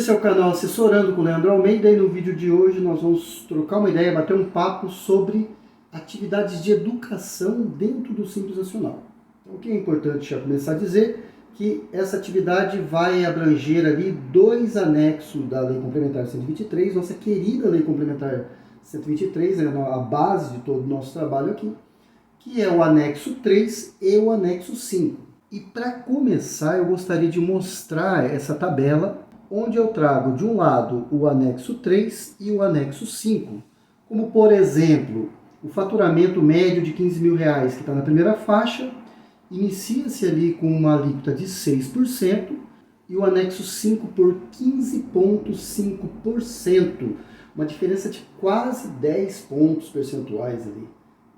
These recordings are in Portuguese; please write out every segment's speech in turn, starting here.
esse é o canal Assessorando com o Leandro Almeida e no vídeo de hoje nós vamos trocar uma ideia, bater um papo sobre atividades de educação dentro do Simples Nacional. Então, o que é importante já começar a dizer que essa atividade vai abranger ali 2 anexos da Lei Complementar 123, nossa querida Lei Complementar 123, é a base de todo o nosso trabalho aqui, que é o anexo 3 e o anexo 5. E para começar, eu gostaria de mostrar essa tabela, onde eu trago de um lado o anexo 3 e o anexo 5. Como, por exemplo, o faturamento médio de R$15 mil, que está na primeira faixa, inicia-se ali com uma alíquota de 6% e o anexo 5 por 15,5%. Uma diferença de quase 10 pontos percentuais ali,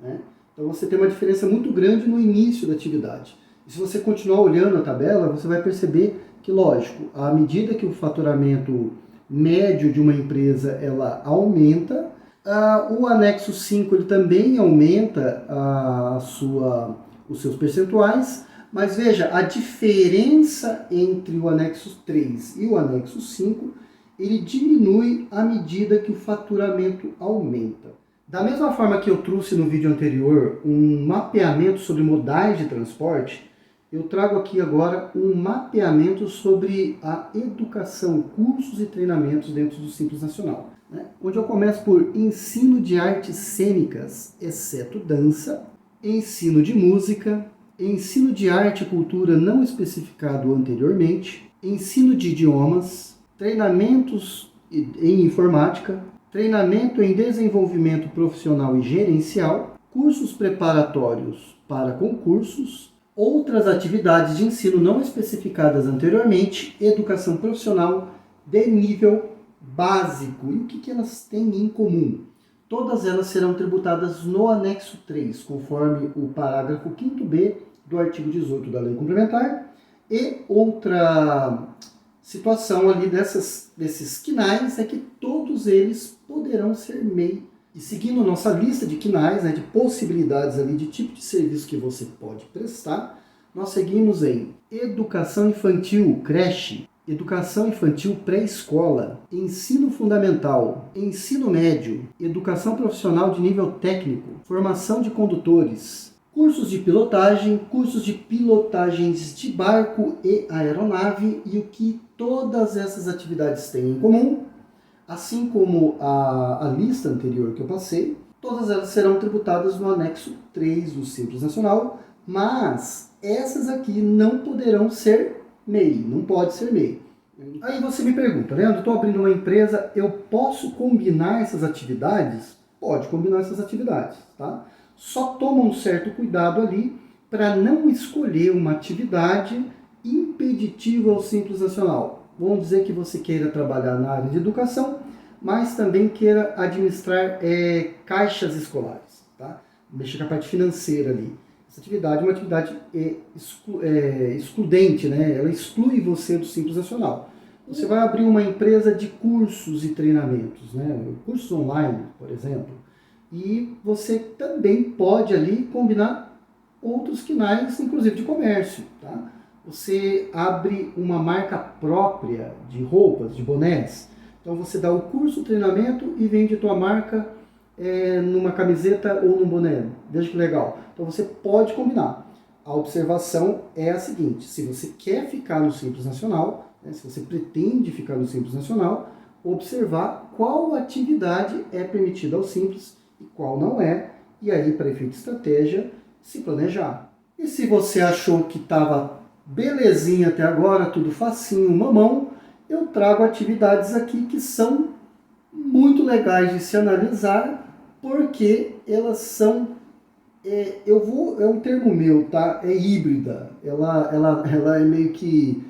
né? Então você tem uma diferença muito grande no início da atividade. E se você continuar olhando a tabela, você vai perceber que, lógico, à medida que o faturamento médio de uma empresa ela aumenta, o anexo 5 ele também aumenta os seus percentuais, mas veja, a diferença entre o anexo 3 e o anexo 5, ele diminui à medida que o faturamento aumenta. Da mesma forma que eu trouxe no vídeo anterior um mapeamento sobre modais de transporte, eu trago aqui agora um mapeamento sobre a educação, cursos e treinamentos dentro do Simples Nacional, né? Onde eu começo por ensino de artes cênicas, exceto dança, ensino de música, ensino de arte e cultura não especificado anteriormente, ensino de idiomas, treinamentos em informática, treinamento em desenvolvimento profissional e gerencial, cursos preparatórios para concursos, outras atividades de ensino não especificadas anteriormente, educação profissional de nível básico. E o que elas têm em comum? Todas elas serão tributadas no anexo 3, conforme o parágrafo 5º-B do artigo 18 da Lei Complementar. E outra situação ali desses quinais é que todos eles poderão ser MEI. E seguindo nossa lista de quinais, né, de possibilidades ali de tipo de serviço que você pode prestar, nós seguimos em educação infantil, creche, educação infantil pré-escola, ensino fundamental, ensino médio, educação profissional de nível técnico, formação de condutores, cursos de pilotagem, cursos de pilotagens de barco e aeronave. E o que todas essas atividades têm em comum, assim como a lista anterior que eu passei, todas elas serão tributadas no anexo 3 do Simples Nacional, mas essas aqui não poderão ser MEI, não pode ser MEI. Aí você me pergunta, Leandro, estou abrindo uma empresa, eu posso combinar essas atividades? Pode combinar essas atividades, tá? Só toma um certo cuidado ali para não escolher uma atividade impeditiva ao Simples Nacional. Vamos dizer que você queira trabalhar na área de educação, mas também queira administrar caixas escolares, tá? Mexer com a parte financeira ali. Essa atividade é uma atividade excludente, né? Ela exclui você do Simples Nacional. Você vai abrir uma empresa de cursos e treinamentos, né? Cursos online, por exemplo, e você também pode ali combinar outros quinais, inclusive de comércio, tá? Você abre uma marca própria de roupas, de bonés. Então você dá o curso, o treinamento e vende tua marca numa camiseta ou num boné. Veja que legal. Então você pode combinar. A observação é a seguinte: se você quer ficar no Simples Nacional, né, se você pretende ficar no Simples Nacional, observar qual atividade é permitida ao Simples e qual não é. E aí, para efeito de estratégia, se planejar. E se você achou que estava belezinha até agora, tudo facinho, mamão, eu trago atividades aqui que são muito legais de se analisar, porque elas são, é um termo meu, tá? É híbrida. Ela é meio que,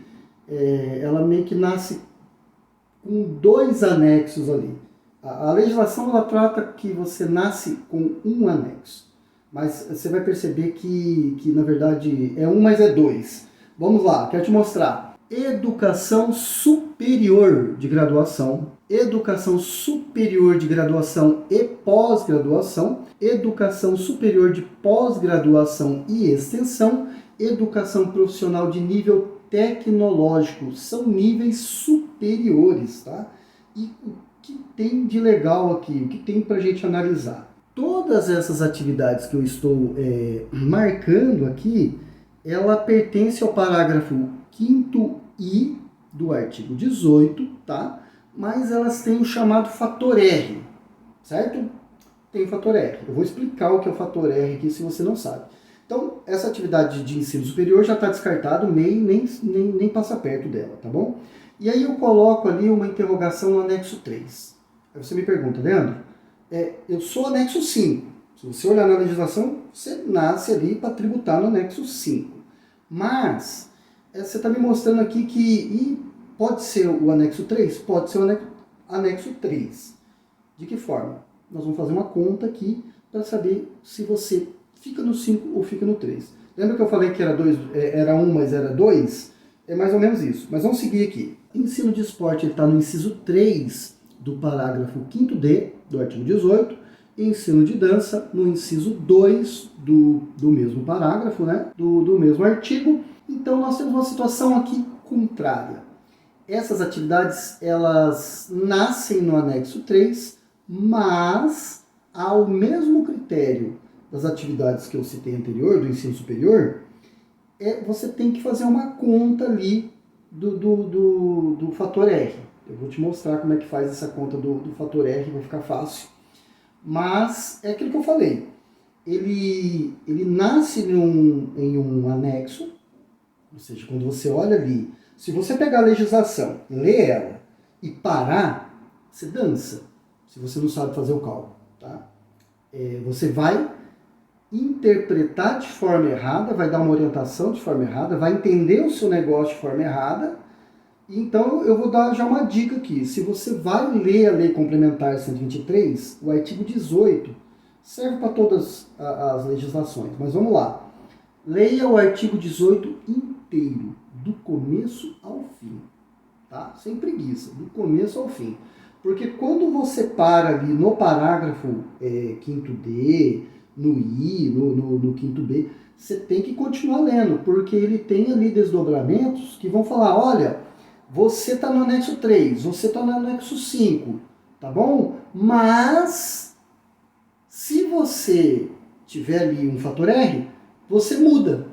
ela meio que nasce com 2 anexos ali. A legislação ela trata que você nasce com um anexo, mas você vai perceber que na verdade é um, mas é 2. Vamos lá, quero te mostrar. Educação superior de graduação, educação superior de graduação e pós-graduação, educação superior de pós-graduação e extensão, educação profissional de nível tecnológico, são níveis superiores, tá? E o que tem de legal aqui, o que tem para a gente analisar? Todas essas atividades que eu estou marcando aqui, ela pertence ao parágrafo 5º I do artigo 18, tá? Mas elas têm o chamado fator R, certo? Tem o fator R. Eu vou explicar o que é o fator R aqui se você não sabe. Então, essa atividade de ensino superior já está descartada, nem passa perto dela, tá bom? E aí eu coloco ali uma interrogação no anexo 3. Aí você me pergunta, Leandro, eu sou anexo 5. Se você olhar na legislação, você nasce ali para tributar no anexo 5. Mas, você está me mostrando aqui que pode ser o anexo 3? Pode ser o anexo 3. De que forma? Nós vamos fazer uma conta aqui para saber se você fica no 5 ou fica no 3. Lembra que eu falei que era 1, mas era 2? É mais ou menos isso. Mas vamos seguir aqui. Ensino de esporte está no inciso 3 do parágrafo 5º-D do artigo 18. E ensino de dança no inciso 2 do mesmo parágrafo, né? do mesmo artigo. Então nós temos uma situação aqui contrária. Essas atividades, elas nascem no anexo 3, mas ao mesmo critério das atividades que eu citei anterior, do ensino superior, você tem que fazer uma conta ali do fator R. Eu vou te mostrar como é que faz essa conta do fator R, vai ficar fácil. Mas é aquilo que eu falei. Ele nasce em um anexo, ou seja, quando você olha ali, se você pegar a legislação, ler ela e parar, você dança, se você não sabe fazer o cálculo. Tá? Você vai interpretar de forma errada, vai dar uma orientação de forma errada, vai entender o seu negócio de forma errada. Então eu vou dar já uma dica aqui. Se você vai ler a Lei Complementar 123, o artigo 18 serve para todas as legislações. Mas vamos lá. Leia o artigo 18 inteiro, do começo ao fim. Tá? Sem preguiça, do começo ao fim. Porque quando você para ali no parágrafo 5º-D, no I, no 5º-B, você tem que continuar lendo, porque ele tem ali desdobramentos que vão falar, olha, você está no anexo 3, você está no anexo 5, tá bom? Mas, se você tiver ali um fator R, você muda,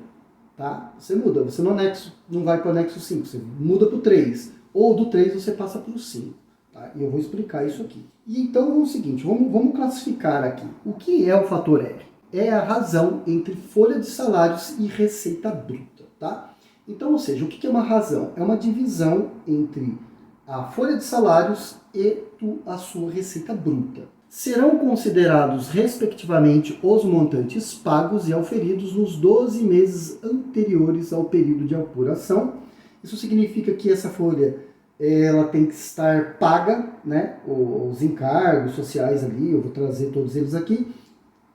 tá? Você muda, você não vai para o anexo 5, você muda para o 3, ou do 3 você passa para o 5. Tá? E eu vou explicar isso aqui. E então é o seguinte, vamos classificar aqui. O que é o fator R? É a razão entre folha de salários e receita bruta. Tá? Então, ou seja, o que é uma razão? É uma divisão entre a folha de salários e a sua receita bruta. Serão considerados, respectivamente, os montantes pagos e auferidos nos 12 meses anteriores ao período de apuração. Isso significa que essa folha ela tem que estar paga, né? Os encargos sociais ali, eu vou trazer todos eles aqui,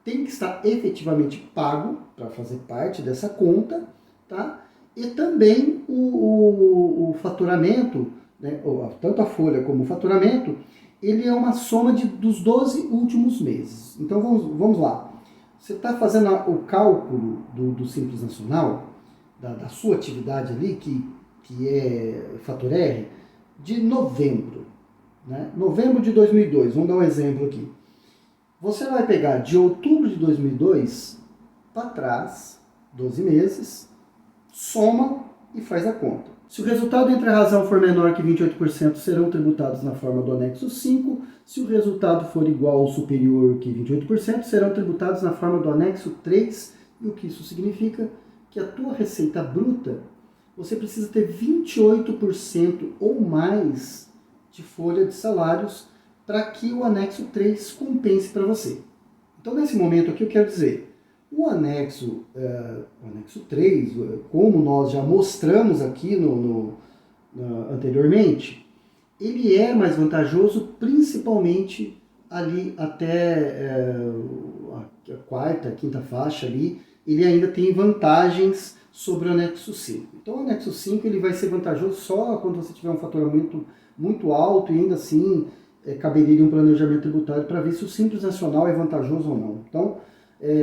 tem que estar efetivamente pago para fazer parte dessa conta, tá? E também o faturamento, né? Tanto a folha como o faturamento, ele é uma soma dos 12 últimos meses. Então vamos lá. Você está fazendo o cálculo do Simples Nacional, da sua atividade ali, que é fator R, de novembro, né? Novembro de 2002, vamos dar um exemplo aqui. Você vai pegar de outubro de 2002 para trás, 12 meses, soma e faz a conta. Se o resultado entre a razão for menor que 28%, serão tributados na forma do anexo 5. Se o resultado for igual ou superior que 28%, serão tributados na forma do anexo 3. E o que isso significa? Que a tua receita bruta, você precisa ter 28% ou mais de folha de salários para que o anexo 3 compense para você. Então, nesse momento aqui, eu quero dizer, o anexo 3, como nós já mostramos aqui anteriormente, ele é mais vantajoso principalmente ali até a quarta, quinta faixa ali, ele ainda tem vantagens sobre o anexo 5. Então o anexo 5 ele vai ser vantajoso só quando você tiver um faturamento muito alto e ainda assim caberia um planejamento tributário para ver se o Simples Nacional é vantajoso ou não. Então,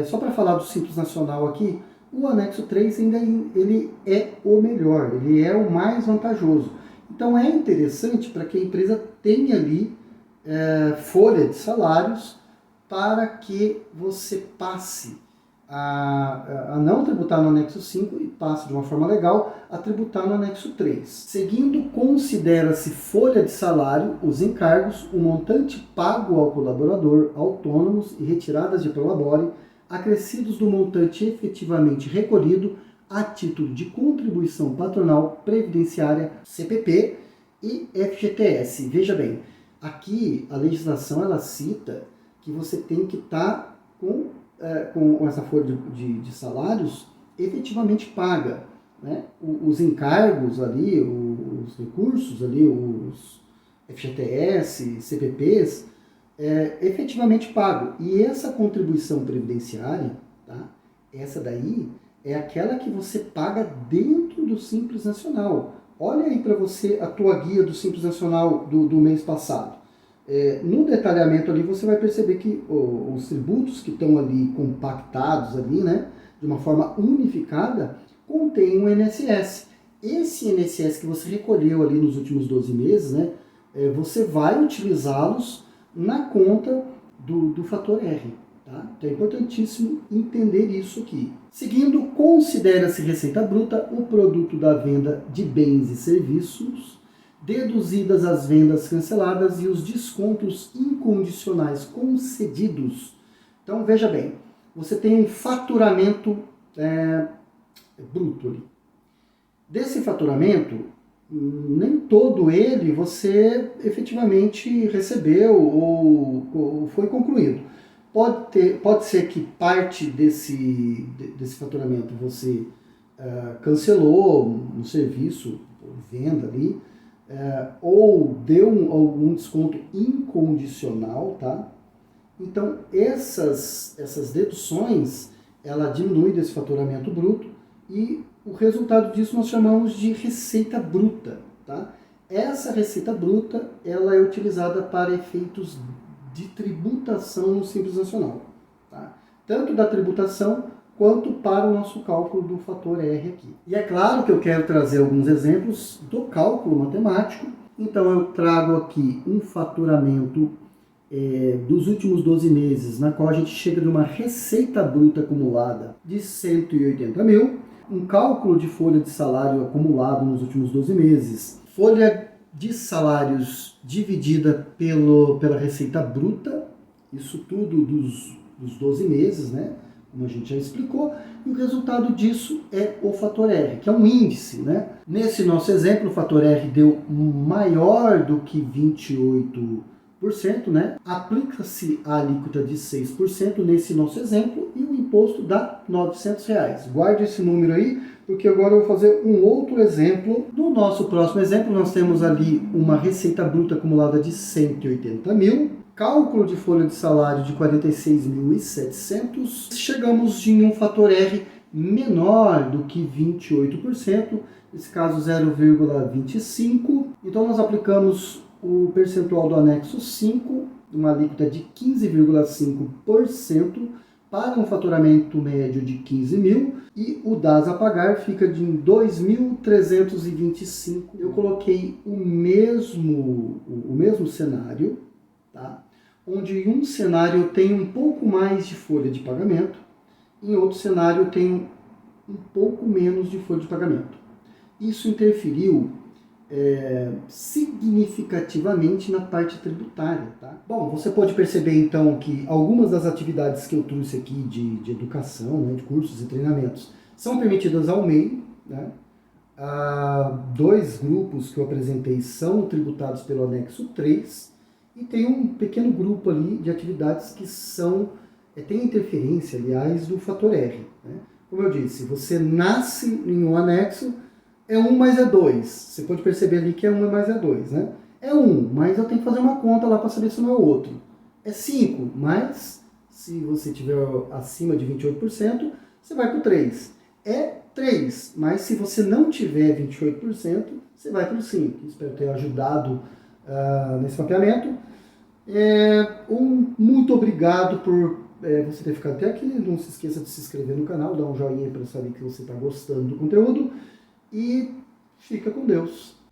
só para falar do Simples Nacional aqui, o anexo 3 ainda ele é o melhor, ele é o mais vantajoso. Então é interessante para que a empresa tenha ali folha de salários para que você passe a não tributar no anexo 5 e passe de uma forma legal a tributar no anexo 3. Seguindo, considera-se folha de salário os encargos, o montante pago ao colaborador, autônomos e retiradas de prolabore, acrescidos do montante efetivamente recolhido a título de contribuição patronal previdenciária, CPP e FGTS. Veja bem, aqui a legislação ela cita que você tem que estar com essa folha de salários efetivamente paga, né? Os encargos ali, os recursos ali, os FGTS, CPPs, efetivamente pago. E essa contribuição previdenciária, tá? Essa daí é aquela que você paga dentro do Simples Nacional. Olha aí para você a tua guia do Simples Nacional do mês passado. No detalhamento ali você vai perceber que os tributos que estão ali compactados ali, né, de uma forma unificada, contém um INSS. Esse INSS que você recolheu ali nos últimos 12 meses, né, você vai utilizá-los na conta do fator R. Tá? Então é importantíssimo entender isso aqui. Seguindo, considera-se receita bruta o produto da venda de bens e serviços, deduzidas as vendas canceladas e os descontos incondicionais concedidos. Então veja bem, você tem um faturamento bruto ali. Desse faturamento, nem todo ele você efetivamente recebeu ou foi concluído. Pode ser que parte desse faturamento você cancelou um serviço, venda ali, ou deu algum desconto incondicional, tá? Então essas deduções, ela diminui desse faturamento bruto e o resultado disso nós chamamos de receita bruta, tá? Essa receita bruta, ela é utilizada para efeitos de tributação no Simples Nacional, tá? Tanto da tributação quanto para o nosso cálculo do fator R aqui. E é claro que eu quero trazer alguns exemplos do cálculo matemático, então eu trago aqui um faturamento dos últimos 12 meses, na qual a gente chega de uma receita bruta acumulada de 180 mil, um cálculo de folha de salário acumulado nos últimos 12 meses, folha de salários dividida pela receita bruta, isso tudo dos 12 meses, né? Como a gente já explicou, e o resultado disso é o fator R, que é um índice, né? Nesse nosso exemplo, o fator R deu maior do que 28%, né? Aplica-se a alíquota de 6% nesse nosso exemplo e o imposto dá R$ 900. Guarde esse número aí, porque agora eu vou fazer um outro exemplo. No nosso próximo exemplo, nós temos ali uma receita bruta acumulada de 180 mil, cálculo de folha de salário de 46.700, chegamos em um fator R menor do que 28%, nesse caso 0,25%. Então nós aplicamos o percentual do anexo 5, uma alíquota de 15,5% para um faturamento médio de 15 mil, e o DAS a pagar fica de 2.325. Eu coloquei o mesmo cenário, tá? Onde em um cenário eu tenho um pouco mais de folha de pagamento, em outro cenário eu tenho um pouco menos de folha de pagamento. Isso interferiu significativamente na parte tributária, tá? Bom, você pode perceber então que algumas das atividades que eu trouxe aqui de educação, né, de cursos e treinamentos, são permitidas ao MEI, né? 2 grupos que eu apresentei são tributados pelo anexo 3, e tem um pequeno grupo ali de atividades que tem interferência, aliás, do fator R, né? Como eu disse, você nasce em um anexo, é 1 mais é 2. Você pode perceber ali que é 1 mais é 2, né? É 1, mas eu tenho que fazer uma conta lá para saber se não é outro. É 5, mas se você tiver acima de 28%, você vai para o 3. É 3, mas se você não tiver 28%, você vai para o 5. Espero ter ajudado nesse mapeamento. Muito obrigado por você ter ficado até aqui. Não se esqueça de se inscrever no canal, dar um joinha para saber que você está gostando do conteúdo. E fica com Deus.